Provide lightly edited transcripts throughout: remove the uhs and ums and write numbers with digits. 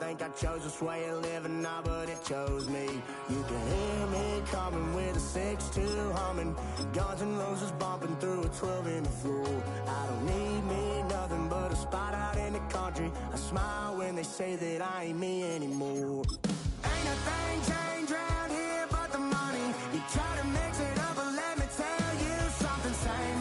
think I chose this way of living, nah, but it chose me. You can hear me coming with a 6-2 humming, Guns N' Roses bumping through a 12 in the floor. I don't need me nothing but a spot out in the country. I smile when they say that I ain't me anymore. Ain't a thing changed around here but the money. You try to mix it up, but let me tell you something. Same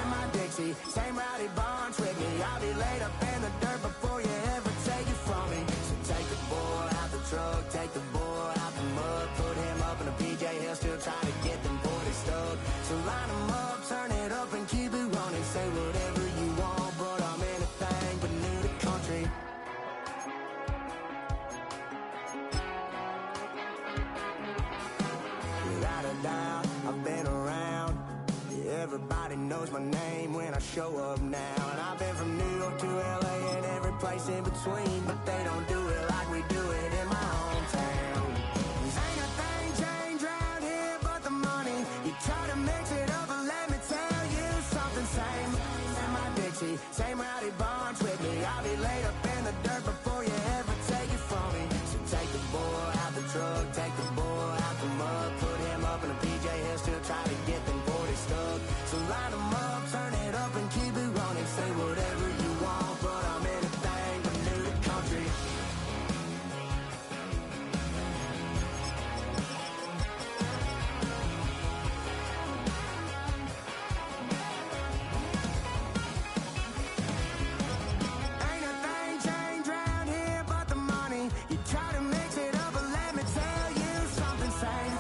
in my Dixie, same rowdy bunch with me. I'll be laid up in the dirt before you ever take it from me. So take the boy out the truck, take the boy out the mud, put him up in a PJ, he'll still try to get them 40 stuck. So line him up, turn it up and keep it running. Say whatever you want, but I'm anything but new to country. Without a doubt, I've been around. Everybody knows my name when I show up now. And I've been from New York to LA and every place in between, but they don't do it like we do it in my hometown. Ain't a thing changed around here but the money. You try to mix it up, but let me tell you something. Same in my Dixie, same rowdy bunch with me. I'll be laid up in the dirt before you ever take it from me. So take the boy out the truck, take the boy out the mud, put him up in a PJ, he'll still try to get them 40 stuck. So line them up, turn it up and keep it running. Say whatever you want, but I'm anything but new to country. Ain't a thing changed around here but the money. You try to mix it up, but let me tell you something. Same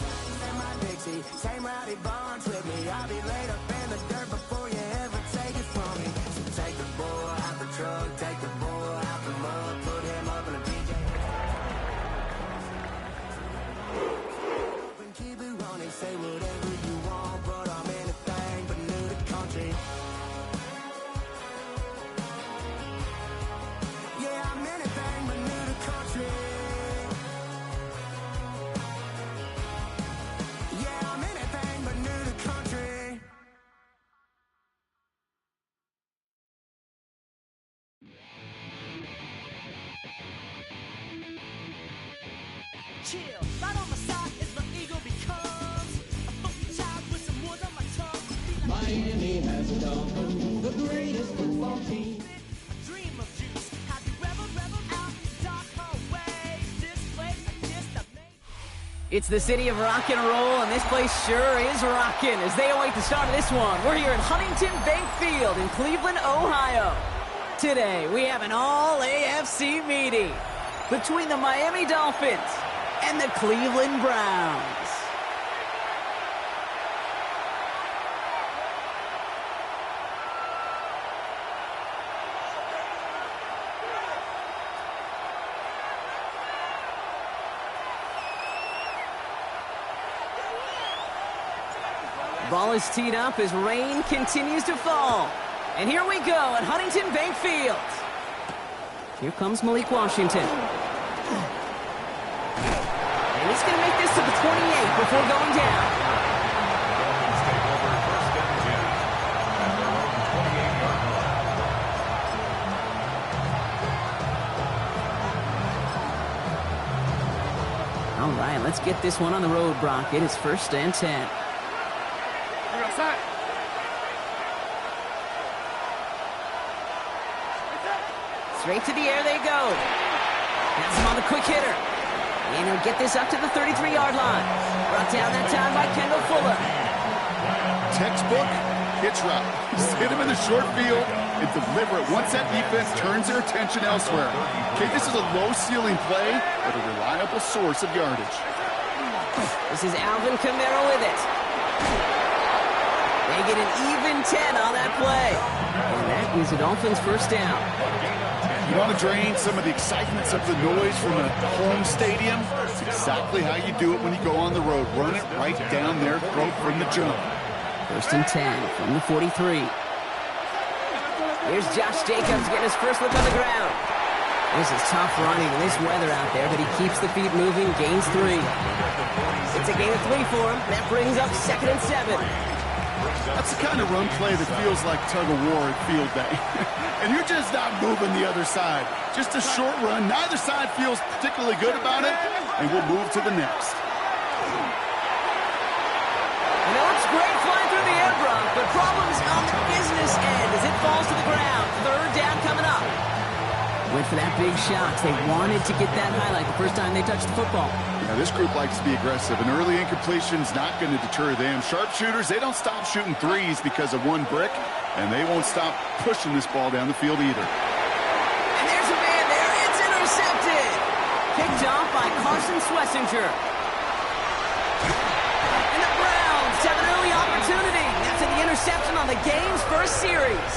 in my Dixie, same rowdy bunch with me. I'll be laid up in the dirt before you ever take it from me. So take the boy out the truck, take the boy out the mud, put him up in a PJ. And keep it running, say whatever you want, but I'm anything but new to country. Yeah, I'm anything but new to country. Yeah, I'm anything but new to country. Chill, right on my side is my ego becomes a funky child with some wood on my tongue. Miami has a Dolphin, the greatest football team. A dream of juice, have you rebel out, dark hallway, this place I kissed I made. It's the city of rock and roll, and this place sure is rocking as they await the start of this one. We're here at Huntington Bank Field in Cleveland, Ohio. Today, we have an all-AFC meeting between the Miami Dolphins and the Cleveland Browns. Ball is teed up as rain continues to fall. And here we go at Huntington Bank Field. Here comes Malik Washington. And he's going to make this to the 28 before going down. All right, let's get this one on the road, Brock. It is 1st and 10. Straight to the air they go. That's him on the quick hitter. And he'll get this up to the 33-yard line. Brought down that time by Kendall Fuller. Textbook hitch route. Just hit him in the short field and deliver it once that defense turns their attention elsewhere. Okay, this is a low-ceiling play, but a reliable source of yardage. This is Alvin Kamara with it. They get an even 10 on that play. And that is the Dolphins' first down. You want to drain some of the excitement, some of the noise from a home stadium? It's exactly how you do it when you go on the road. Run it right down their throat from the jump. 1st and 10 from the 43. Here's Josh Jacobs getting his first look on the ground. This is tough running in this weather out there, but he keeps the feet moving, gains 3. It's a gain of 3 for him. That brings up 2nd and 7. That's the kind of run play that feels like tug-of-war at field day. And you're just not moving the other side. Just a short run. Neither side feels particularly good about it, and we'll move to the next. You know, it's great flying through the air, Brock, but problems on the business end as it falls to the ground. Third down coming up. Went for that big shot. They wanted to get that highlight the first time they touched the football. Now, this group likes to be aggressive. An early incompletion's not going to deter them. Sharpshooters, they don't stop shooting threes because of one brick, and they won't stop pushing this ball down the field either. And there's a man there. It's intercepted. Picked off by Carson Schlesinger. And the Browns have an early opportunity. That's an interception on the game's first series.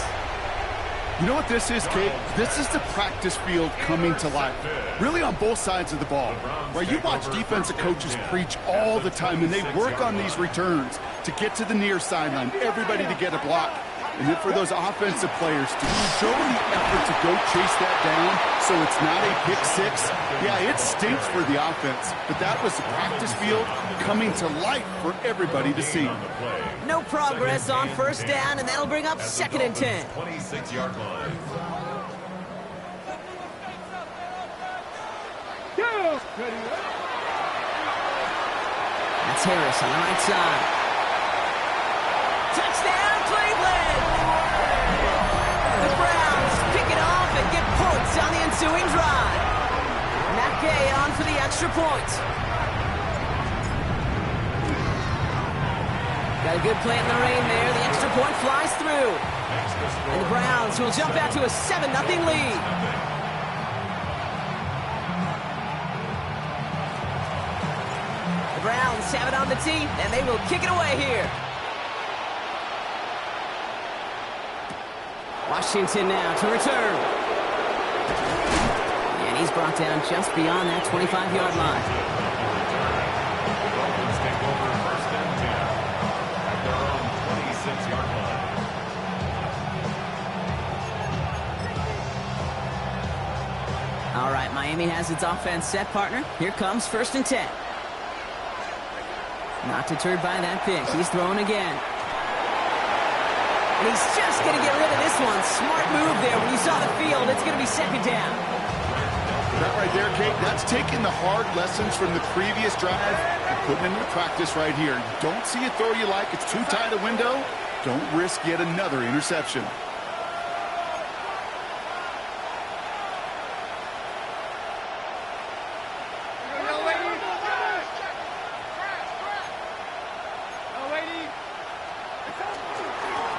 You know what this is, Kate? This is the practice field coming to life. Really on both sides of the ball. Right? You watch defensive coaches preach all the time, and they work on these returns to get to the near sideline, everybody to get a block. And then for those offensive players to show the effort to go chase that down so it's not a pick six. Yeah, it stinks for the offense, but that was the practice field coming to life for everybody to see. No progress on first down, and that'll bring up 2nd and 10. 26-yard line. That's Harris on the right side. Touchdown, Cleveland! The Browns pick it off and get points on the ensuing drive. Matt Gay on for the extra point. Got a good play in the rain there. The extra point flies through. And the Browns will jump out to a 7-0 lead. The Browns have it on the tee, and they will kick it away here. Washington now to return. And he's brought down just beyond that 25-yard line. Dolphins take over 1st and 10 at their own 26-yard line. All right, Miami has its offense set, partner. Here comes 1st and 10. Not deterred by that pick. He's throwing again. And he's just going to get rid of this one. Smart move there. When you saw the field, it's going to be 2nd down. That right there, Kate, that's taking the hard lessons from the previous drive and putting them into practice right here. You don't see a throw you like. It's too tight a window. Don't risk yet another interception.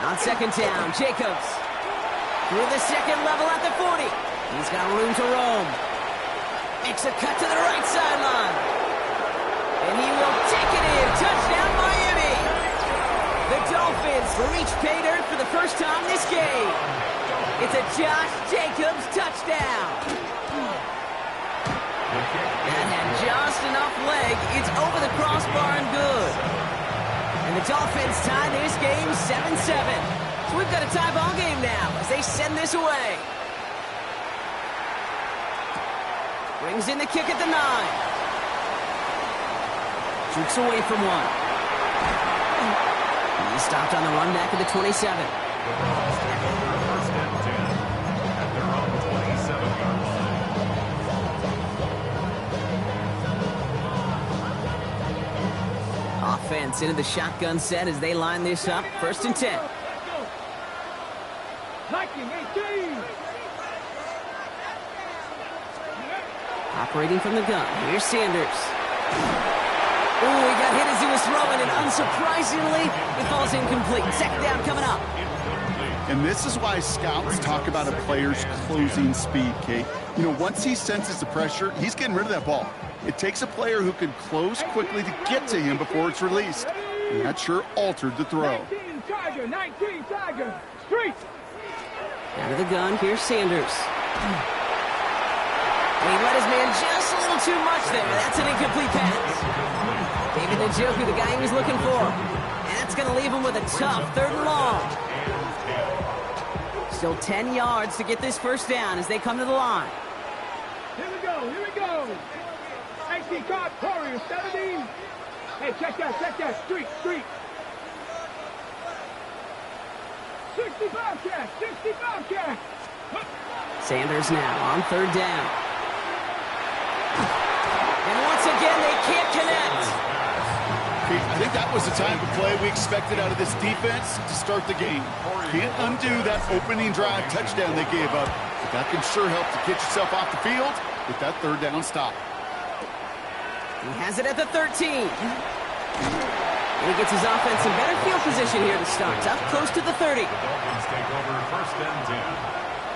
On 2nd down, Jacobs through the 2nd level at the 40. He's got room to roam. Makes a cut to the right sideline. And he will take it in. Touchdown, Miami. The Dolphins reach pay dirt for the first time this game. It's a Josh Jacobs touchdown. That had just enough leg. It's over the crossbar and good. And the Dolphins tie this game 7-7. So we've got a tie ball game now as they send this away. Brings in the kick at the 9. Shoots away from one. He's stopped on the run back at the 27. The Browns take over 1st and 10 at their own 27-yard line. Offense into the shotgun set as they line this up. 1st and 10. Operating from the gun. Here's Sanders. Oh, he got hit as he was throwing, and unsurprisingly, it falls incomplete. 2nd down coming up. And this is why scouts talk about a player's closing speed, Kate. You know, once he senses the pressure, he's getting rid of that ball. It takes a player who can close quickly to get to him before it's released. And that sure altered the throw. 19 Tiger, street. Out of the gun, here's Sanders. And he let his man just a little too much there. That's an incomplete pass. David Njoku, the guy he was looking for. And that's going to leave him with a tough 3rd and long. Still 10 yards to get this 1st down as they come to the line. Here we go. HD card, Warriors, 17. Hey, check that, street. 65 catch, 65 catch. Sanders now on third down. And once again, they can't connect. I think that was the type of play we expected out of this defense to start the game. Can't undo that opening drive touchdown they gave up, but that can sure help to get yourself off the field with that third down stop. He has it at the 13. And he gets his offense in better field position here to start, up close to the 30. The Dolphins take over first and 10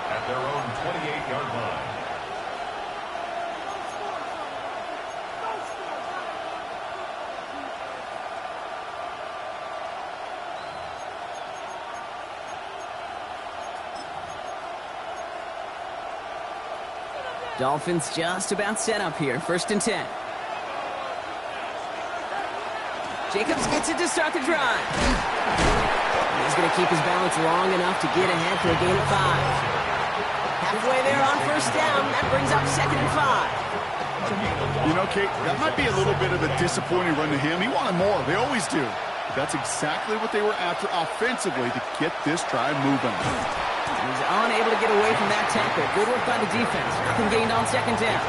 at their own 28-yard line. Dolphins just about set up here, first and 10. Jacobs gets it to start the drive. He's going to keep his balance long enough to get ahead for a gain of 5. Halfway there on first down, that brings up second and 5. You know, Kate, that might be a little bit of a disappointing run to him. He wanted more. They always do. But that's exactly what they were after offensively to get this drive moving. He's unable to get away from that tackle. Good work by the defense. Nothing gained on second down.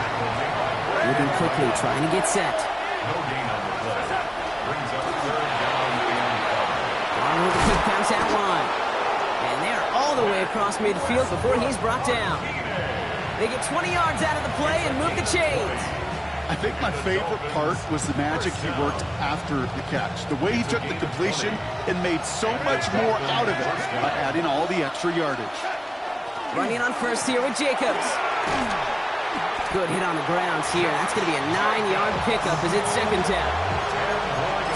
Moving quickly, trying to get set. No gain on the play. Brings up third down and 5. On with the quick pass out line. And they're all the way across midfield before he's brought down. They get 20 yards out of the play and move the chains. I think my favorite part was the magic he worked after the catch. The way he took the completion and made so much more out of it by adding all the extra yardage. Running on first here with Jacobs. Good hit on the grounds here. That's going to be a 9-yard pickup as it's second down.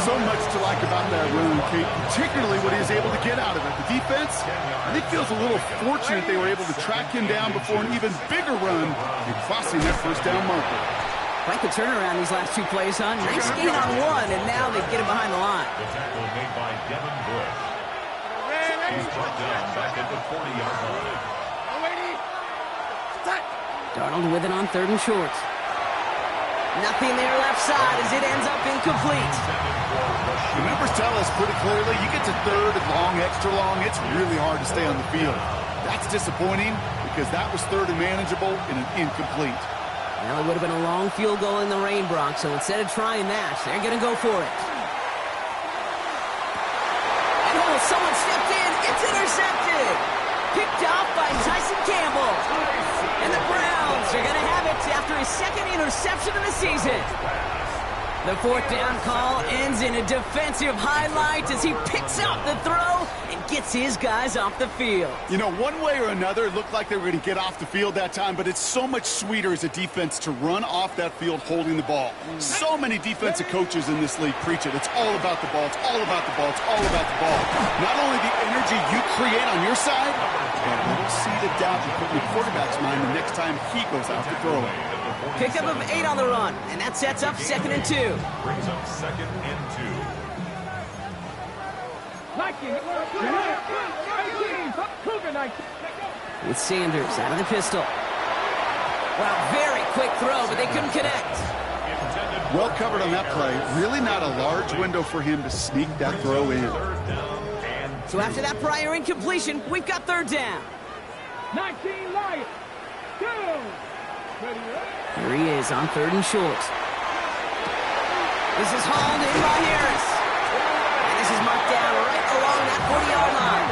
So much to like about that run, Kate, particularly what he was able to get out of it. The defense, I think, feels a little fortunate they were able to track him down before an even bigger run and crossing that first down marker. Quite the turnaround these last two plays, huh? Nice gain on one, and now they get him behind the line. The tackle made by Devin Bush. He's brought down back at the 40-yard line. Darnold with it on third and short. Nothing there left side as it ends up incomplete. The numbers tell us pretty clearly, you get to third and long, extra long, it's really hard to stay on the field. That's disappointing because that was third and manageable and an incomplete. Well, it would have been a long field goal in the rain, Brock, so instead of trying that, they're going to go for it. And oh, someone stepped in. It's intercepted. Picked off by Tyson Campbell. And the Browns are going to have it after his second interception of the season. The fourth down call ends in a defensive highlight as he picks up the throw and gets his guys off the field. You know, one way or another, it looked like they were going to get off the field that time, but it's so much sweeter as a defense to run off that field holding the ball. So many defensive coaches in this league preach it. It's all about the ball. It's all about the ball. It's all about the ball. Not only the energy you create on your side, but a little seed of doubt you put in the quarterback's mind the next time he goes out to throw it. Pickup of 8 on the run, and that sets up second and 2. Brings up second and 2. 19, Cougar 19. With Sanders out of the pistol. Wow, very quick throw, but they couldn't connect. Well covered on that play. Really not a large window for him to sneak that throw in. So after that prior incompletion, we've got third down. 19 Lions. 2. Here he is on third and short. This is hauled in by Harris. And this is marked down right along that 40-yard line.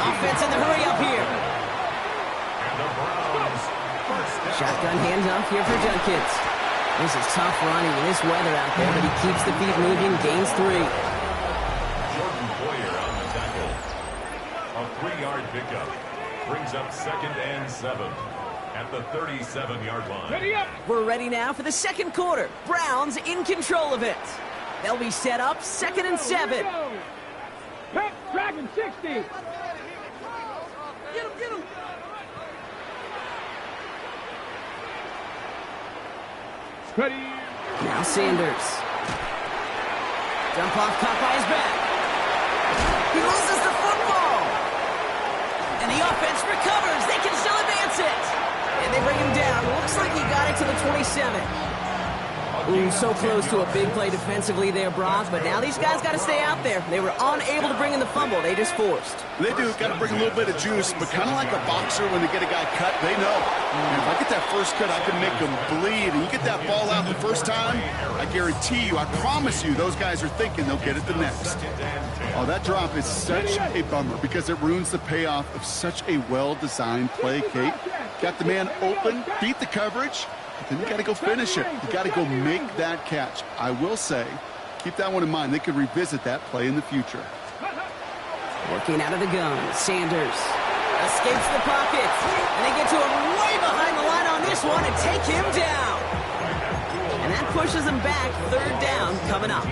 Offense in the hurry up here. Shotgun handoff here for Dunkins. This is tough running in this weather out there, but he keeps the feet moving, gains 3. Jordan Boyer on the tackle. A 3-yard pickup. Brings up second and 7. At the 37-yard line. Ready up. We're ready now for the second quarter. Browns in control of it. They'll be set up second and 7. Pep, Dragon 60. Get him, get him. Ready. Now Sanders. Dump off caught by his back. He loses the football. And the offense recovers. They can still advance it. And they bring him down. Looks like he got it to the 27. A Ooh, so close to a big play defensively there, Brock, but now these guys got to stay out there. They were unable to bring in the fumble. They just forced. They do. Got to bring a little bit of juice, but kind of like a boxer when they get a guy cut, they know. If I get that first cut, I can make them bleed. And you get that ball out the first time, I guarantee you, I promise you, those guys are thinking they'll get it the next. Oh, that drop is such a bummer because it ruins the payoff of such a well-designed play, Kate. Got the man open, beat the coverage, but then you got to go finish it. You got to go make that catch. I will say, keep that one in mind. They could revisit that play in the future. Working out of the gun, Sanders escapes the pocket, and they get to him way behind the line on this one and take him down. And that pushes them back. Third down coming up.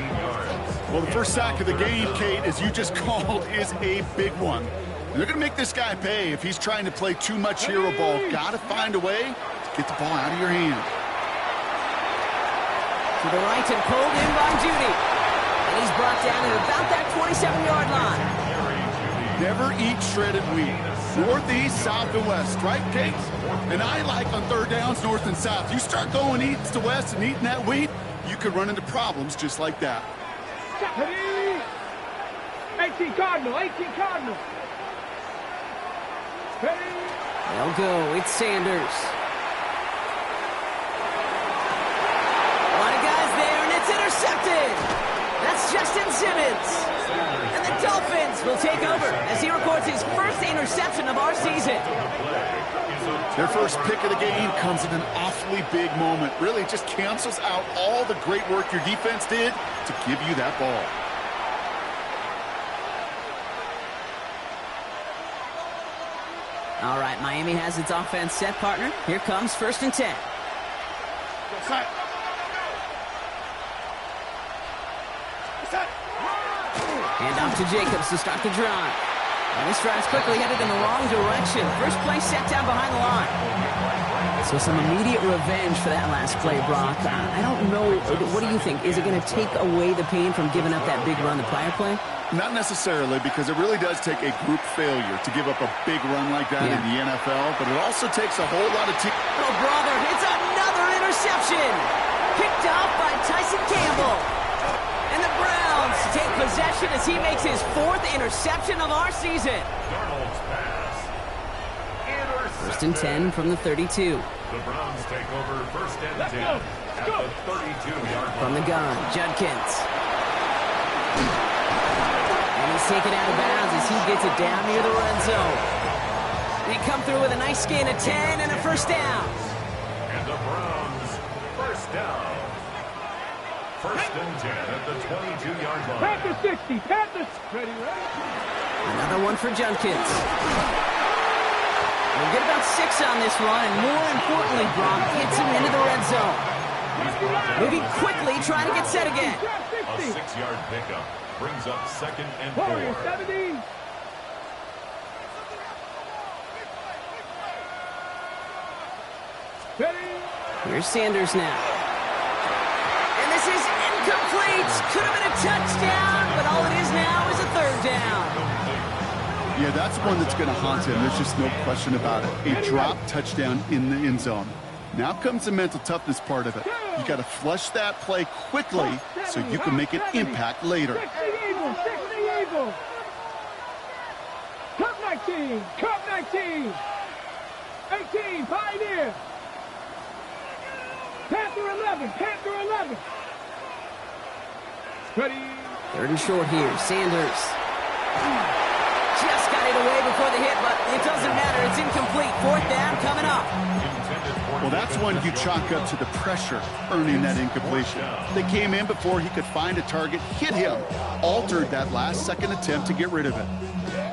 Well, the first sack of the game, Kate, as you just called, is a big one. And they're going to make this guy pay if he's trying to play too much hero ball. Got to find a way to get the ball out of your hand. To the right and pulled in by Judy. And he's brought down at about that 27-yard line. Never eat shredded wheat. Northeast, south, and west, right, Kate? And I like on third downs, north and south. You start going east to west and eating that wheat, you could run into problems just like that. 18 Cardinal, 18 Cardinal. They'll go. It's Sanders. A lot of guys there, and it's intercepted. That's Justin Simmons. And the Dolphins will take over as he records his first interception of our season. Their first pick of the game comes at an awfully big moment. Really just cancels out all the great work your defense did to give you that ball. All right, Miami has its offense set, partner. Here comes 1st and 10. Hand off to Jacobs to start the drive. And this drive's quickly headed in the wrong direction. First play set down behind the line. So some immediate revenge for that last play, Brock. I don't know. What do you think? Is it going to take away the pain from giving up that big run the prior play? Not necessarily, because it really does take a group failure to give up a big run like that in the NFL, but it also takes a whole lot of team. Oh, brother, it's another interception. Picked off by Tyson Campbell. And the Browns take possession as he makes his 4th interception of our season. Darnold's pass. 1st and 10 from the 32. The Browns take over 1st and 10 at the 32-yard line. From the gun, Judkins. And he's taken out of bounds as he gets it down near the red zone. They come through with a nice gain of 10 and a first down. And the Browns, first down. 1st and 10 at the 22-yard line. Panthers 60. Panthers. Ready. Another one for Judkins. We'll get about 6 on this run, and more importantly, Brock gets him into the red zone. Moving quickly, trying to get set again. A 6-yard pickup brings up 2nd and 4. Warriors 70. Ready. Here's Sanders now. And this is incomplete. Could have been a touchdown, but all it is now is a 3rd down. Yeah, that's one that's going to haunt him. There's just no question about it. A drop touchdown in the end zone. Now comes the mental toughness part of it. You got to flush that play quickly so you can make an impact later. 60 Eagles. 60 Eagles. Cup 19. Cup 19. 18 Pioneer. Panther 11. Panther 11. Ready. 3rd and short here. Sanders. Just got it away before the hit, but it doesn't matter. It's incomplete. 4th down coming up. Well, that's one you chalk up to the pressure earning that incompletion. They came in before he could find a target, hit him, altered that last second attempt to get rid of it.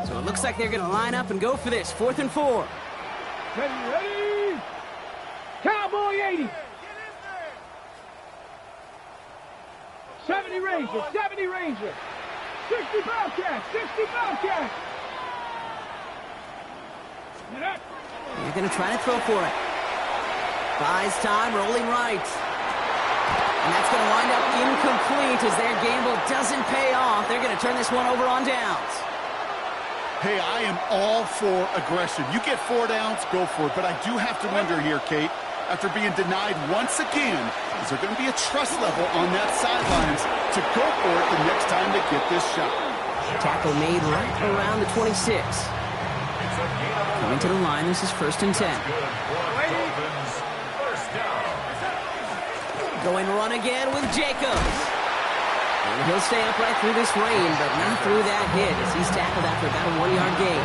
So it looks like they're going to line up and go for this. 4th and 4. Ready. Cowboy 80. 70 Ranger. 70 Ranger. 60 Bobcat. 60 Bobcat. They're going to try to throw for it. Buys time, rolling right. And that's going to wind up incomplete as their gamble doesn't pay off. They're going to turn this one over on downs. Hey, I am all for aggression. You get 4 downs, go for it. But I do have to wonder here, Kate, after being denied once again. Is there going to be a trust level on that sidelines to go for it the next time they get this shot? Tackle made right around the 26. Coming to the line, this is 1st and 10. Going run again with Jacobs. And he'll stay upright through this rain, but not through that hit as he's tackled after about a 1-yard gain.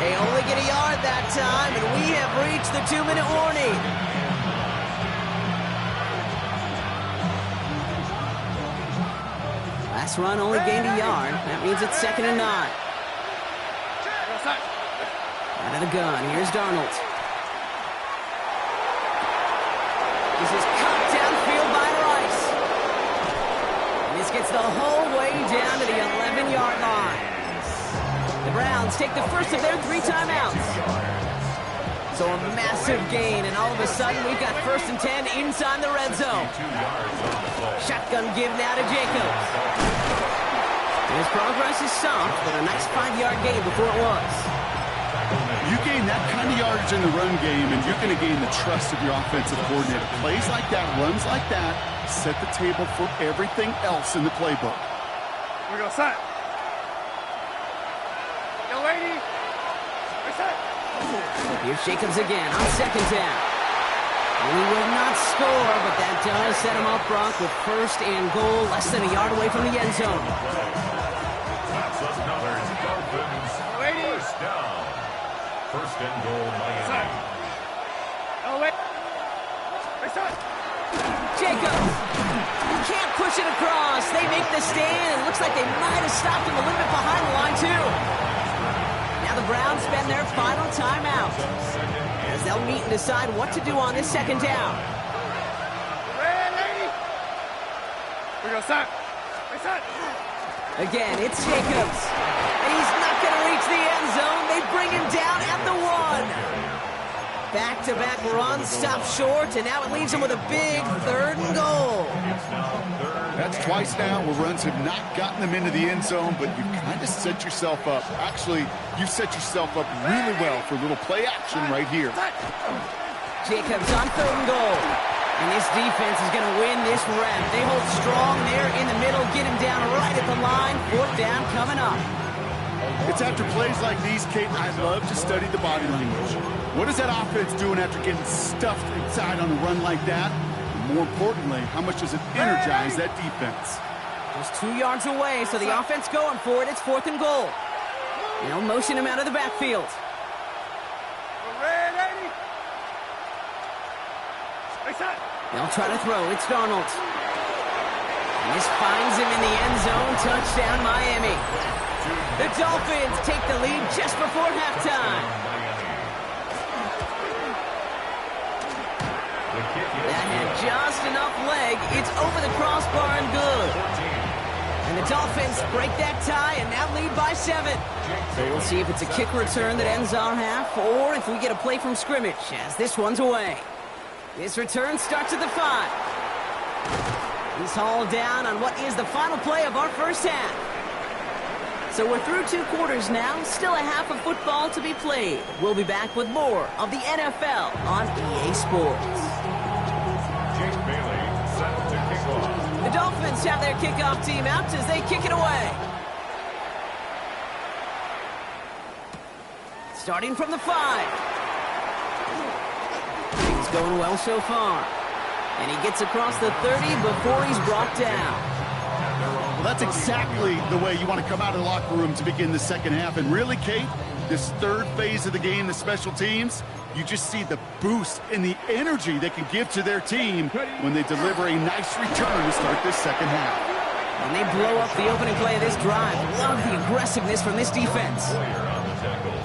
They only get a yard that time, and we have reached the 2-minute warning. Last run only gained a yard. That means it's 2nd and 9. Out of the gun, here's Darnold. This is cut downfield by Rice. And this gets the whole way down to the 11-yard line. The Browns take the first of their 3 timeouts. So a massive gain, and all of a sudden we've got 1st and 10 inside the red zone. Shotgun give now to Jacobs. His progress is soft, but a nice 5-yard gain before it was. You gain that kind of yardage in the run game, and you're going to gain the trust of your offensive coordinator. Plays like that, runs like that, set the table for everything else in the playbook. We go set. Yo, lady. We're set. Here's Jacobs again on 2nd down. He will not score, but that does set him up, Brock, with 1st and goal, less than a yard away from the end zone. That's another Dolphins first down. 1st and goal, Miami. Oh, wait. We're set. Jacobs. He can't push it across. They make the stand. It looks like they might have stopped him a little bit behind the line, too. Now the Browns spend their final timeout as they'll meet and decide what to do on this 2nd down. Ready? We go set. We're set. Again, it's Jacobs. And he's not going to reach the end zone. They bring him down at the 1. Back-to-back runs stop short, and now it leaves him with a big 3rd and goal. That's twice now where runs have not gotten them into the end zone, but you've kind of set yourself up. Actually, you've set yourself up really well for a little play action right here. Jacobs on 3rd and goal. And this defense is going to win this rep. They hold strong there in the middle, get him down right at the line. 4th down coming up. It's after plays like these, Kate, I love to study the body language. What is that offense doing after getting stuffed inside on a run like that? And more importantly, how much does it energize that defense? Just 2 yards away, so the offense going for it. It's 4th and goal. They'll motion him out of the backfield. Ready? They'll try to throw. It's Darnold. And this finds him in the end zone. Touchdown, Miami. The Dolphins take the lead just before halftime. That had just enough leg. It's over the crossbar and good. And the Dolphins break that tie and now lead by 7. So we'll see if it's a kick return that ends our half or if we get a play from scrimmage as this one's away. This return starts at the 5. He's hauled down on what is the final play of our first half. So we're through 2 quarters now, still a half of football to be played. We'll be back with more of the NFL on EA Sports. Jake Bailey set to kick off. The Dolphins have their kickoff team out as they kick it away. Starting from the 5. Things going well so far. And he gets across the 30 before he's brought down. Well, that's exactly the way you want to come out of the locker room to begin the second half. And really, Kate, this 3rd phase of the game, the special teams, you just see the boost and the energy they can give to their team when they deliver a nice return to start this second half. And they blow up the opening play of this drive. Love the aggressiveness from this defense.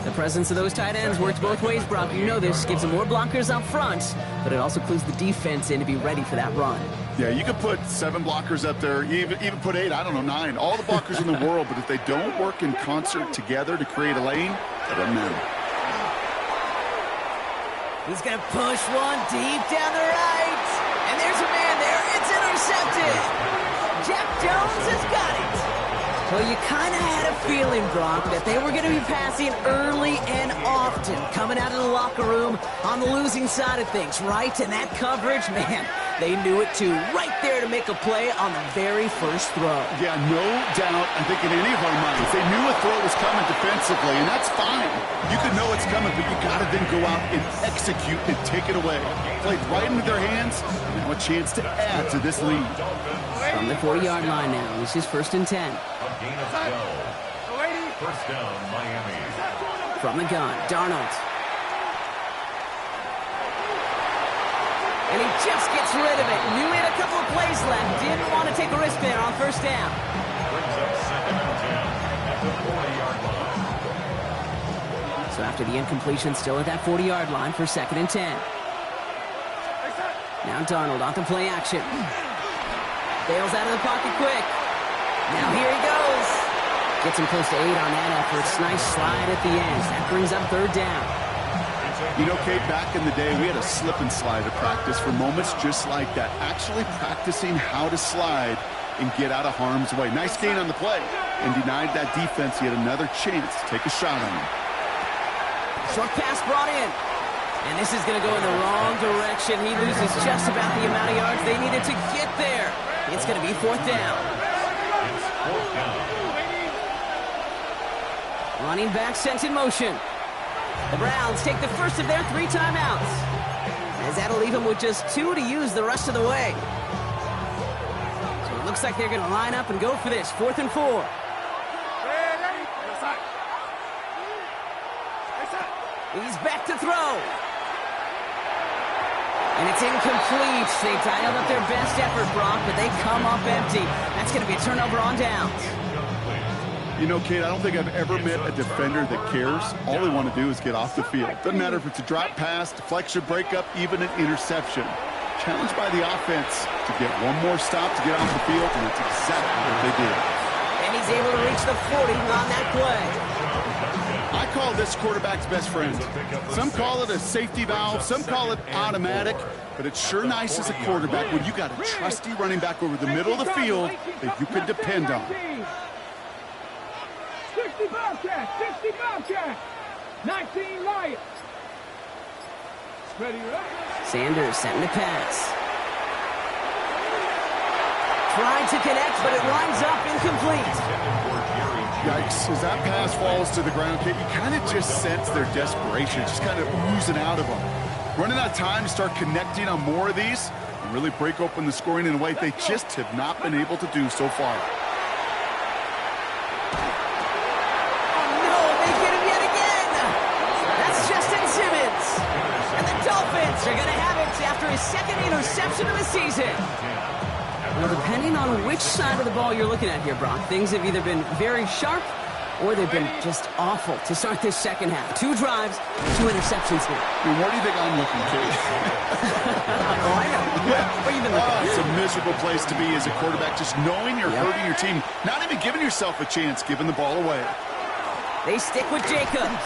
The presence of those tight ends works both ways, Brock. You know this. Gives them more blockers up front, but it also clues the defense in to be ready for that run. Yeah, you could put 7 blockers up there, even put 8, I don't know, 9. All the blockers in the world, but if they don't work in concert together to create a lane, it doesn't matter. He's going to push one deep down the right. And there's a man there. It's intercepted. Jack Jones has got it. Well, you kind of had a feeling, Brock, that they were going to be passing early and often, coming out of the locker room on the losing side of things, right? And that coverage, man, they knew it too. Right there to make a play on the very first throw. Yeah, no doubt. I think in any of our minds, they knew a throw was coming defensively, and that's fine. You can know it's coming, but you got to then go out and execute and take it away. Played right into their hands, and now a chance to add to this lead. From the 40-yard line now, this is 1st and 10. A gain of 12. First down, Miami. From the gun, Darnold. And he just gets rid of it. Knew he had a couple of plays left. Didn't want to take a risk there on first down. Brings up 2nd and 10 at the 40-yard line. So after the incompletion, still at that 40-yard line for 2nd and 10. Now Darnold off the play action. Bails out of the pocket quick. Now here he goes. Gets him close to 8 on that effort. Nice slide at the end. That brings up 3rd down. You know, Kate, back in the day, we had a slip and slide to practice for moments just like that. Actually practicing how to slide and get out of harm's way. Nice gain on the play. And denied that defense yet another chance to take a shot on him. Short pass brought in. And this is going to go in the wrong direction. He loses just about the amount of yards they needed to get there. It's going to be 4th down. It's 4th down. Running back sent in motion. The Browns take the first of their 3 timeouts, as that'll leave them with just 2 to use the rest of the way. So it looks like they're going to line up and go for this. 4th and 4. He's back to throw. And it's incomplete. They dialed up their best effort, Brock, but they come up empty. That's going to be a turnover on downs. You know, Kate, I don't think I've ever met a defender that cares. All they want to do is get off the field. Doesn't matter if it's a drop pass, deflection, breakup, even an interception. Challenged by the offense to get one more stop to get off the field, and that's exactly what they did. And he's able to reach the 40 on that play. I call this quarterback's best friend. Some call it a safety valve, some call it automatic, but it's sure nice as a quarterback when you got a trusty running back over the middle of the field that you can depend on. 60 Bobcats, 60 Bobcats, 19 Lions. Ready, right? Sanders setting the pass. Tried to connect, but it lines up incomplete. Yikes, as that pass falls to the ground, Kate, you kind of just sense their desperation, just kind of oozing out of them. Running out of time to start connecting on more of these and really break open the scoring in a way they just have not been able to do so far. They're going to have it after his 2nd interception of the season. Well, depending on which side of the ball you're looking at here, Brock, things have either been very sharp or they've been just awful to start this second half. 2 drives, 2 interceptions here. I mean, where do you think I'm looking, Kate? Oh, I know. Yeah. Where you been looking? It's a miserable place to be as a quarterback, just knowing you're hurting your team, not even giving yourself a chance, giving the ball away. They stick with Jacobs.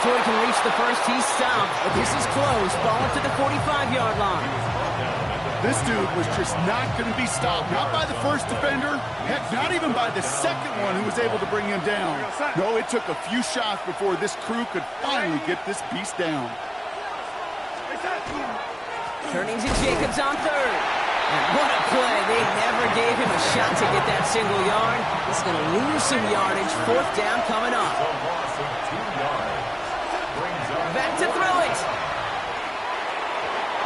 Before he can reach the first, he's stopped. But this is close. Ball up to the 45-yard line. This dude was just not going to be stopped. Not by the first defender. Heck, not even by the second one who was able to bring him down. No, it took a few shots before this crew could finally get this beast down. Turning to Jacobs on 3rd. And what a play. They never gave him a shot to get that single yard. He's going to lose some yardage. 4th down coming up. Back to throw it.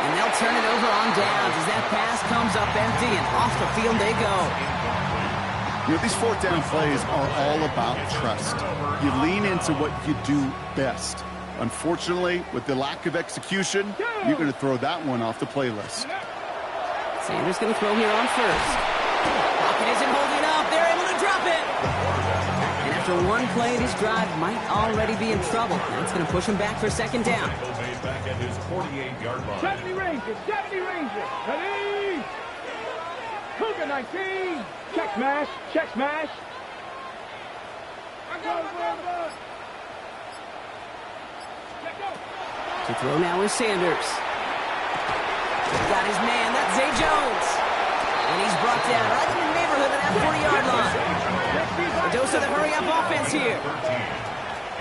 And they'll turn it over on downs as that pass comes up empty and off the field they go. You know, these 4th down plays are all about trust. You lean into what you do best. Unfortunately, with the lack of execution, you're going to throw that one off the playlist. Sanders going to throw here on 1st. Pocket isn't holding up. They're able to drop it. And after one play, this drive might already be in trouble. That's going to push him back for 2nd down. Back at his 48-yard line. 70 Rangers, 70 Rangers. Ready? Cougar 19. Check smash, check smash. To throw now is Sanders. Got his man, that's Zay Jones. And he's brought down right in the neighborhood neighborhood of that 40-yard line. A dose of the hurry-up offense here. 13.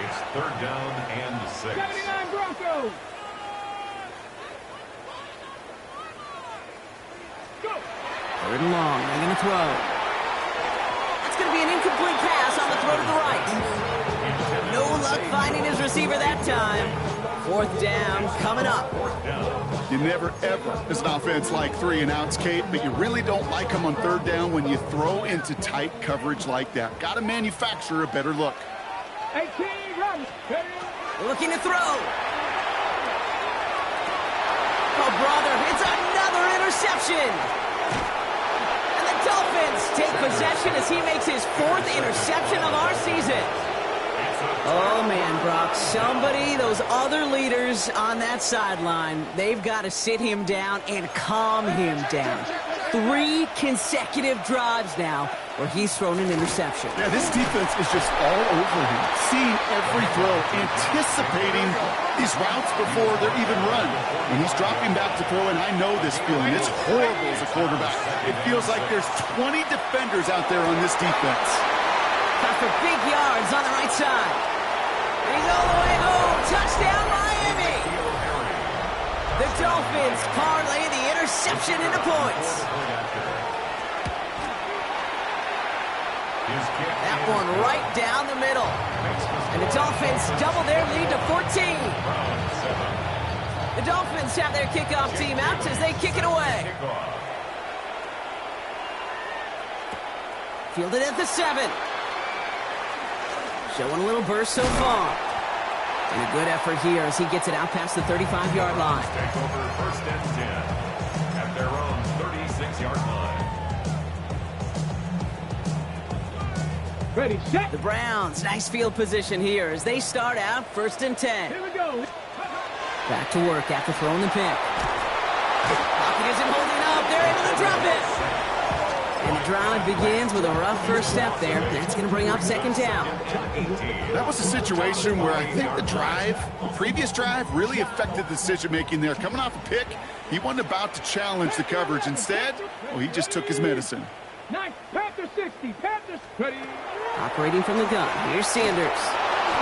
It's third down and 6. 79 Broncos. Go. Third and long. They're going to throw. It's going to be an incomplete pass on the throw to the right. No luck finding his receiver that time. Fourth down coming up. You never, ever, as an offense, like 3 and outs, Kate, but you really don't like them on third down when you throw into tight coverage like that. Got to manufacture a better look. 18 run. Looking to throw. Oh, brother, it's another interception. And the Dolphins take possession as he makes his 4th interception of our season. Oh, man, Brock, somebody, those other leaders on that sideline, they've got to sit him down and calm him down. 3 consecutive drives now where he's thrown an interception. Yeah, this defense is just all over him, seeing every throw, anticipating these routes before they're even run. When he's dropping back to throw, and I know this feeling, it's horrible as a quarterback. It feels like there's 20 defenders out there on this defense. Got for big yards on the right side. And he's all the way home. Touchdown, Miami. The Dolphins parlay the interception into points. That one right down the middle. And the Dolphins double their lead to 14. The Dolphins have their kickoff team out as they kick it away. Fielded at the 7. Showing a little burst so far. And a good effort here as he gets it out past the 35-yard line. Take over first and 10 at their own 36-yard line. Ready, set. The Browns, nice field position here as they start out first and 10. Here we go. Back to work after throwing the pick. Pocket isn't holding up. They're able to drop it. And the drive begins with a rough first step there. That's going to bring up second down. That was a situation where I think the previous drive, really affected the decision-making there. Coming off a pick, he wasn't about to challenge the coverage. Instead, well, he just took his medicine. 9, Panther 60, Panthers ready. Operating from the gun. Here's Sanders.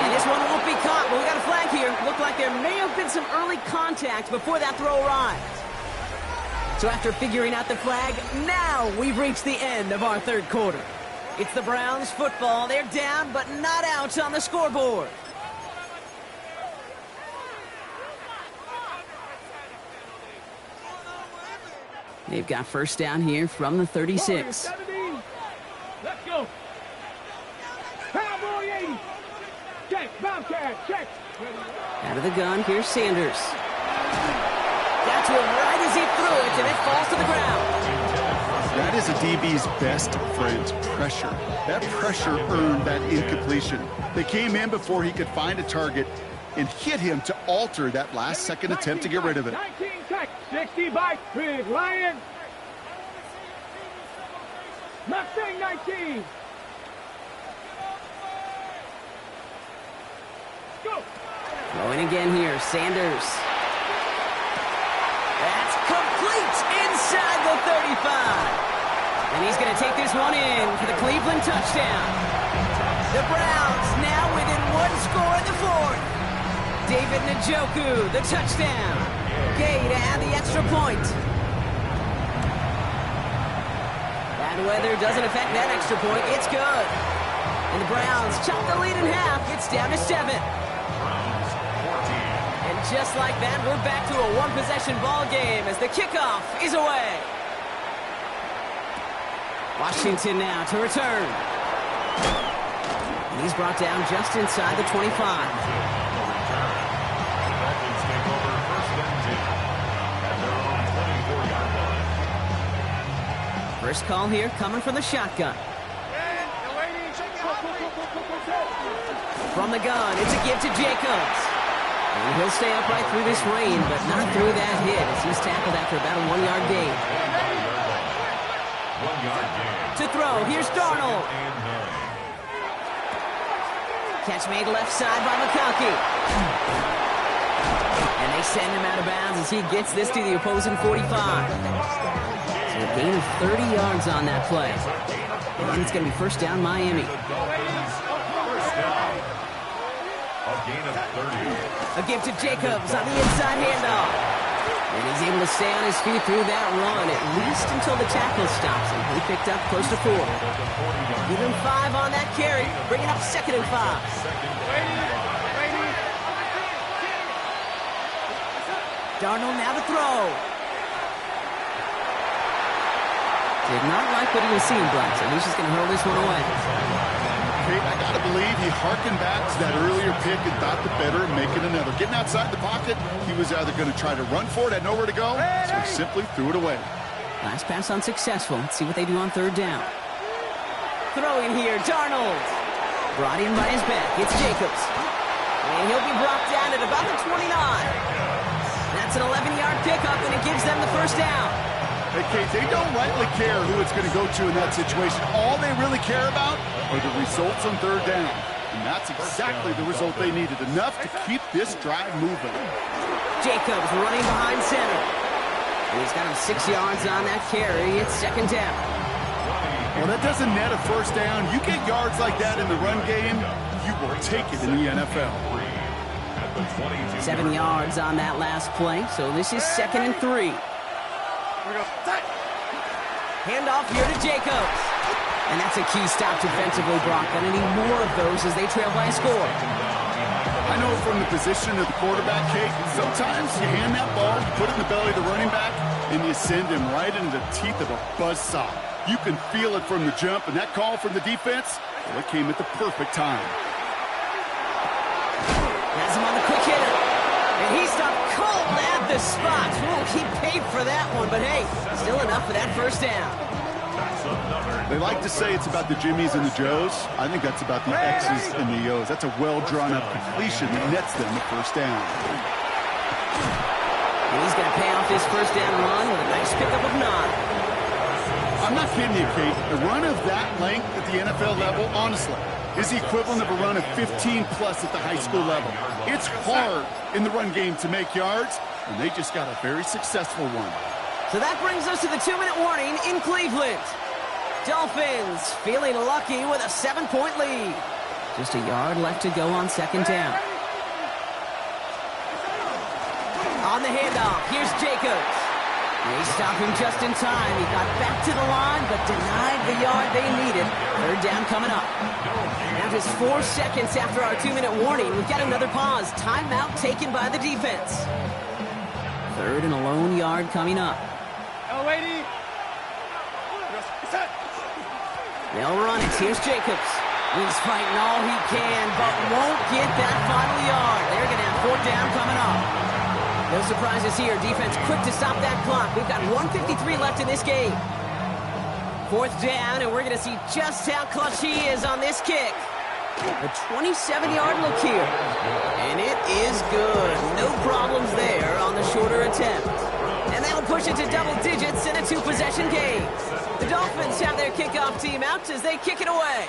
And this one won't be caught, but we got a flag here. Looked like there may have been some early contact before that throw arrived. So after figuring out the flag, now we've reached the end of our third quarter. It's the Browns football. They're down, but not out on the scoreboard. They've got first down here from the 36. 17. Let's go. Cowboy 80. Check, Bobcat, check. Out of the gun, here's Sanders. Got to him right as he threw it, and it falls to the ground. That is a DB's best friend, pressure. That pressure earned that incompletion. They came in before he could find a target and hit him to alter that last-second attempt to get rid of it. 19 check, 60 by Big Lion. Mustang 19. Go. Going again here, Sanders. That's complete inside the 35. And he's going to take this one in for the Cleveland touchdown. The Browns now within 1 score in the 4th. David Njoku, the touchdown. Gay to add the extra point. Bad weather doesn't affect that extra point. It's good. And the Browns chop the lead in half. It's down to 7. And just like that, we're back to a one-possession ball game as the kickoff is away. Washington now to return. And he's brought down just inside the 25. Dolphins take over first and 10 at their own 24-yard line. First call here coming from the shotgun. From the gun, it's a give to Jacobs. And he'll stay upright through this rain, but not through that hit as he's tackled after about a 1-yard gain. 1-yard gain. To throw, here's Darnold. And 9. Catch made left side by McConkey. And they send him out of bounds as he gets this to the opposing 45. So And a gain of 30 yards on that play. And it's going to be first down Miami. First down. A gain of 30. A give to Jacobs on the inside handoff. And he's able to stay on his feet through that run, at least until the tackle stops him. He picked up close to 4. Give him 5 on that carry, bringing up 2nd and 5. Darnold now to throw. Did not like what he was seeing, Black, so he's just going to hurl this one away. Kate, I got to believe he harkened back to that earlier pick and thought the better of making another. Getting outside the pocket, he was either going to try to run for it, had nowhere to go, so he simply threw it away. Last pass unsuccessful. Let's see what they do on 3rd down. Throwing here, Darnold. Brought in by his back. It's Jacobs. And he'll be brought down at about the 29. That's an 11-yard pickup, and it gives them the first down. Hey, Kate, they don't rightly care who it's going to go to in that situation. All they really care about are the results on 3rd down. And that's exactly the result they needed. Enough to keep this drive moving. Jacobs running behind center. And he's got him 6 yards on that carry. It's 2nd down. Well, that doesn't net a first down. You get yards like that in the run game, you will take it in the NFL. 7 yards on that last play, so this is 2nd and 3. Handoff here to Jacobs. And that's a key stop defensively, Brock. Gonna need more of those as they trail by a score. I know from the position of the quarterback, Kate, sometimes you hand that ball, you put it in the belly of the running back, and you send him right into the teeth of a buzzsaw. You can feel it from the jump, and that call from the defense, well, it came at the perfect time. Has him on the quick hitter. And he stopped cold at the spot. Ooh, he paid for that one, but hey, still enough for that first down. They like to say it's about the Jimmies and the Joes. I think that's about the X's and the O's. That's a well-drawn-up completion that nets them the first down. And he's going to pay off this first down run with a nice pickup of 9. I'm not kidding you, Kate. A run of that length at the NFL level, honestly, is the equivalent of a run of 15-plus at the high school level. It's hard in the run game to make yards, and they just got a very successful one. So that brings us to the 2-minute warning in Cleveland. Dolphins feeling lucky with a 7-point lead. Just a yard left to go on 2nd down. On the handoff, here's Jacobs. They stop him just in time. He got back to the line, but denied the yard they needed. 3rd down coming up. Now just 4 seconds after our 2-minute warning, we've got another pause. Timeout taken by the defense. 3rd and a lone yard coming up. They'll run it. Here's Jacobs. He's fighting all he can, but won't get that final yard. They're going to have 4th down coming up. No surprises here. Defense quick to stop that clock. We've got 1:53 left in this game. 4th down, and we're going to see just how clutch he is on this kick. A 27-yard look here. And it is good. No problems there on the shorter attempt. And that'll push it to double digits in a 2-possession game. The Dolphins have their kickoff team out as they kick it away.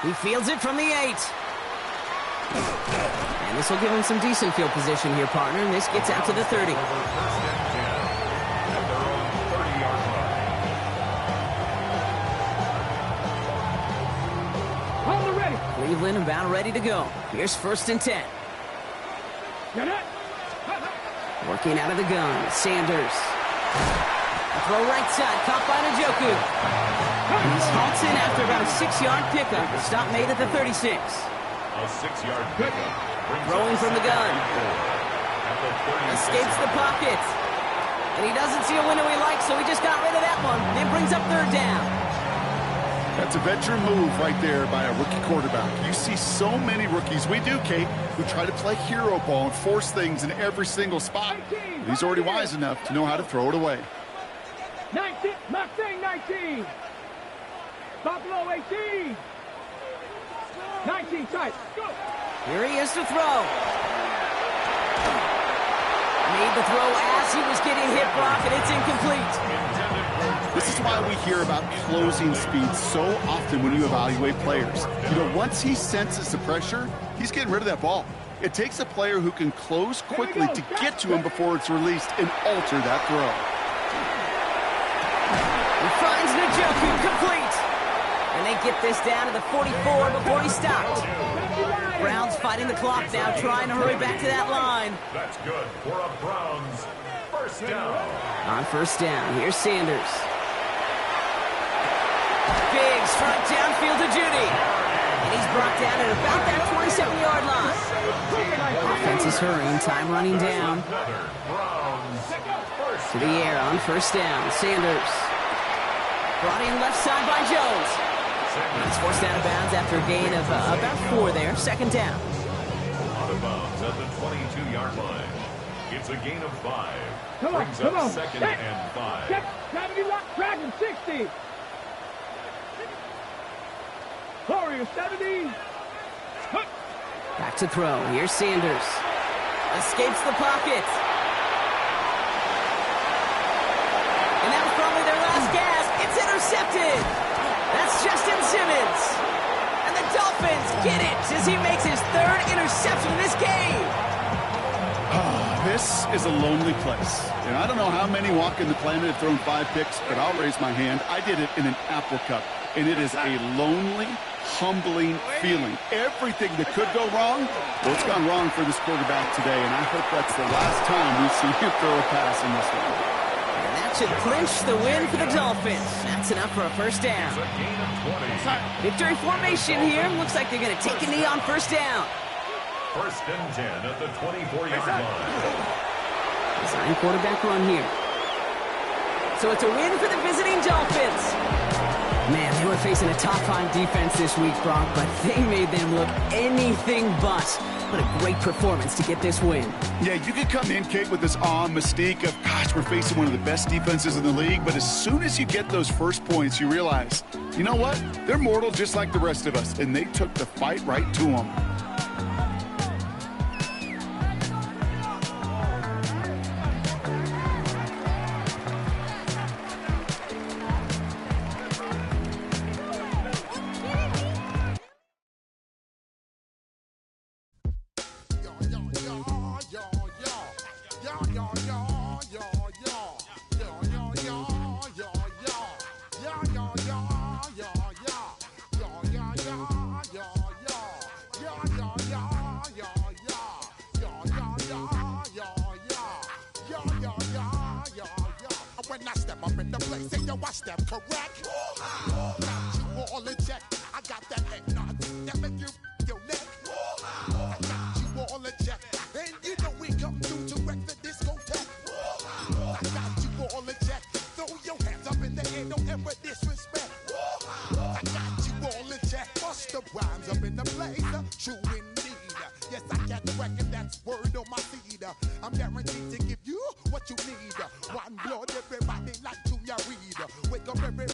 He fields it from the 8. And this will give him some decent field position here, partner. And this gets out to the 30. Hold it ready. Cleveland about ready to go. Here's 1st and 10. Get it. Working out of the gun, Sanders. A throw right side, caught by Njoku. And he's halted after about a 6-yard pickup. A stop made at the 36. A 6-yard pickup. Throwing from the gun. Escapes the pocket. And he doesn't see a window he likes, so he just got rid of that one. Then brings up 3rd down. That's a veteran move right there by a rookie quarterback. You see so many rookies, we do, Kate, who try to play hero ball and force things in every single spot. And he's already wise enough to know how to throw it away. 19, Mustang 19. Buffalo 18. 19 tight. Go. Here he is to throw. Made the throw as he was getting hit, Brock, and it's incomplete. This is why we hear about closing speed so often when you evaluate players. You know, once he senses the pressure, he's getting rid of that ball. It takes a player who can close quickly to get to him before it's released and alter that throw. And they get this down to the 44 before he stopped. Browns fighting the clock now, trying to hurry back to that line. That's good for a Browns first down. On first down, here's Sanders. Big strike downfield to Judy. And he's brought down at about that 27-yard line. Offense is hurrying, time running down. To the air on first down, Sanders. Brought in left side by Jones. He's forced out of bounds after a gain of about 4 there. Second down. Out of bounds at the 22-yard line. It's a gain of 5. Come on, Brings come up on. second Check. and 5. Check. 71. Dragon 60. Warrior 70. Hook. Back to throw. Here's Sanders. Escapes the pocket. And that was probably their last gasp. It's intercepted. That's Justin Simmons. And the Dolphins get it as he makes his 3rd interception in this game. This is a lonely place. And I don't know how many walking the planet have thrown 5 picks, but I'll raise my hand. I did it in an Apple Cup. And it is a lonely, humbling feeling. Everything that could go wrong, well, it's gone wrong for this quarterback today. And I hope that's the last time we see him throw a pass in this one. And that should clinch the win for the Dolphins. That's enough for a first down. It's a gain of 20. Victory formation here. Looks like they're going to take a knee on first down. First and 10 at the 24-yard line. Design quarterback run here. So it's a win for the visiting Dolphins. Man, they were facing a top-5 defense this week, Brock, but they made them look anything but. What a great performance to get this win. Yeah, you could come in, Kate, with this awe and mystique of, gosh, we're facing one of the best defenses in the league, but as soon as you get those first points, you realize, you know what? They're mortal just like the rest of us, and they took the fight right to them. When I step up in the place, say yo, I step correct. Got you all in check. I got that eggnog that make you your neck. I got you all in check, and you know we come through to wreck the discotheque. I got you all in check. Throw your hands up in the air, don't ever disrespect. I got you all in check. Bust the rhymes up in the blazer, true indeed. Yes, I got record, that's word on my seed. I'm guaranteed to give you what you need. One blood, everybody like Junior Reed. Wake up every